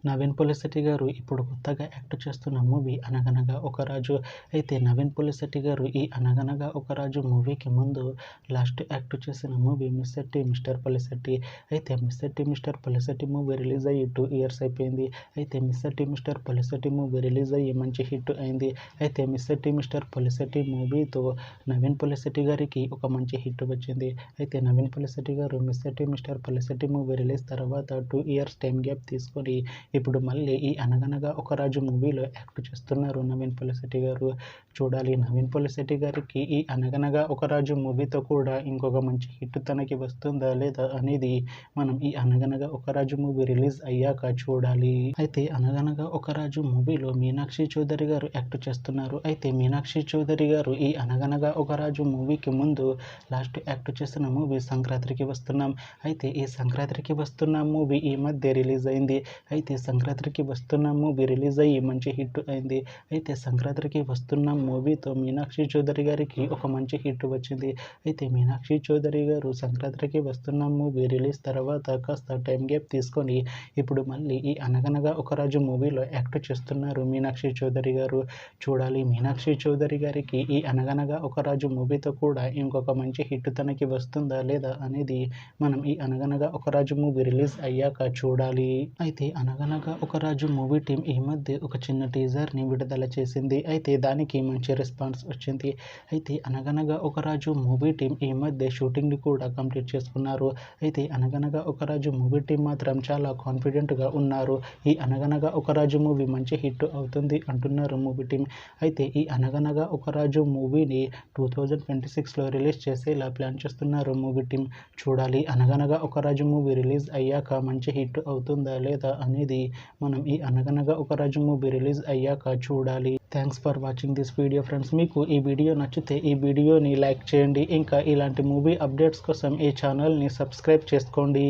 నవీన్ పోలిశెట్టి గారు ఇప్పుడు కొత్తగా యాక్ట్ చేస్తున్న మూవీ 'అనగనగా ఒక రాజు'. అయితే నవీన్ పోలిశెట్టి గారు ఈ 'అనగనగా ఒక రాజు' మూవీకి ముందు లాస్ట్ యాక్ట్ చేసిన మూవీ 'మిస్సెట్టి మిస్టర్ పోలిశెట్టి'. అయితే 'మిస్సెట్టి మిస్టర్ పోలిశెట్టి' మూవీ రిలీజ్ అయ్యి 2 years అయిపోయింది. అయితే 'మిస్సెట్టి మిస్టర్ పోలిశెట్టి' మూవీ రిలీజ్ అయ్యి మంచి హిట్ అయింది. అయితే 'మిస్సెట్టి మిస్టర్ పోలిశెట్టి' మూవీతో నవీన్ పోలిశెట్టి గారికి ఒక మంచి హిట్ వచ్చింది. అయితే నవీన్ పోలిశెట్టి గారు 'మిస్సెట్టి మిస్టర్ పోలిశెట్టి' మూవీ రిలీజ్ తర్వాత 2 years టైం గ్యాప్ తీసుకొని ఇప్పుడు మళ్ళీ ఈ 'అనగనగా ఒక రాజు' మూవీలో యాక్ట్ చేస్తున్నారు నవీన్ పోలిశెట్టి గారు. చూడాలి నవీన్ పోలిశెట్టి గారికి ఈ 'అనగనగా ఒక రాజు' మూవీతో కూడా ఇంకొక మంచి హిట్ తనకి వస్తుందా లేదా అనేది మనం ఈ 'అనగనగా ఒక రాజు' మూవీ రిలీజ్ అయ్యాక చూడాలి. అయితే 'అనగనగా ఒక రాజు' మూవీలో మీనాక్షి చౌదరి గారు యాక్ట్ చేస్తున్నారు. అయితే మీనాక్షి చౌదరి గారు ఈ 'అనగనగా ఒక రాజు' మూవీకి ముందు లాస్ట్ యాక్ట్ చేసిన మూవీ 'సంక్రాంతికి వస్తున్నాం'. అయితే ఈ 'సంక్రాంతికి వస్తున్నాం' మూవీ ఈ మధ్య రిలీజ్ అయింది. అయితే 'సంక్రాంతికి వస్తున్నాం' మూవీ రిలీజ్ అయ్యి మంచి హిట్ అయింది. అయితే 'సంక్రాంతికి వస్తున్నాం' మూవీతో మీనాక్షి చౌదరి గారికి ఒక మంచి హిట్ వచ్చింది. అయితే మీనాక్షి చౌదరి గారు 'సంక్రాంతికి వస్తున్నాం' మూవీ రిలీజ్ తర్వాత కాస్త టైం గ్యాప్ తీసుకొని ఇప్పుడు మళ్ళీ ఈ 'అనగనగా ఒక రాజు' మూవీలో యాక్ట్ చేస్తున్నారు మీనాక్షి చౌదరి గారు. చూడాలి మీనాక్షి చౌదరి గారికి ఈ 'అనగనగా ఒక రాజు' మూవీతో కూడా ఇంకొక మంచి హిట్ తనకి వస్తుందా లేదా అనేది మనం ఈ 'అనగనగా ఒక రాజు' మూవీ రిలీజ్ అయ్యాక చూడాలి. అయితే 'అనగనగా ఒక రాజు' మూవీ టీం ఈ మధ్య ఒక చిన్న టీజర్ని విడుదల చేసింది. అయితే దానికి మంచి రెస్పాన్స్ వచ్చింది. అయితే 'అనగనగా ఒక రాజు' మూవీ టీం ఈ మధ్య షూటింగ్ని కూడా కంప్లీట్ చేసుకున్నారు. అయితే 'అనగనగా ఒక రాజు' మూవీ టీం మాత్రం చాలా కాన్ఫిడెంట్గా ఉన్నారు. ఈ 'అనగనగా ఒక రాజు' మూవీ మంచి హిట్ అవుతుంది అంటున్నారు మూవీ టీం. అయితే ఈ 'అనగనగా ఒక రాజు' మూవీని 2026లో రిలీజ్ చేసేలా ప్లాన్ చేస్తున్నారు మూవీ టీం. చూడాలి 'అనగనగా ఒక రాజు' మూవీ రిలీజ్ అయ్యాక మంచి హిట్ అవుతుందా లేదా అనేది మనం ఈ 'అనగనగా ఒక రాజు' మూవీ రిలీజ్ అయ్యాక చూడాలి. Thanks for watching this video friends. మీకు ఈ వీడియో నచ్చితే ఈ వీడియోని లైక్ చేయండి. ఇంకా ఇలాంటి మూవీ అప్డేట్స్ కోసం ఈ ఛానల్ని సబ్స్క్రైబ్ చేసుకోండి.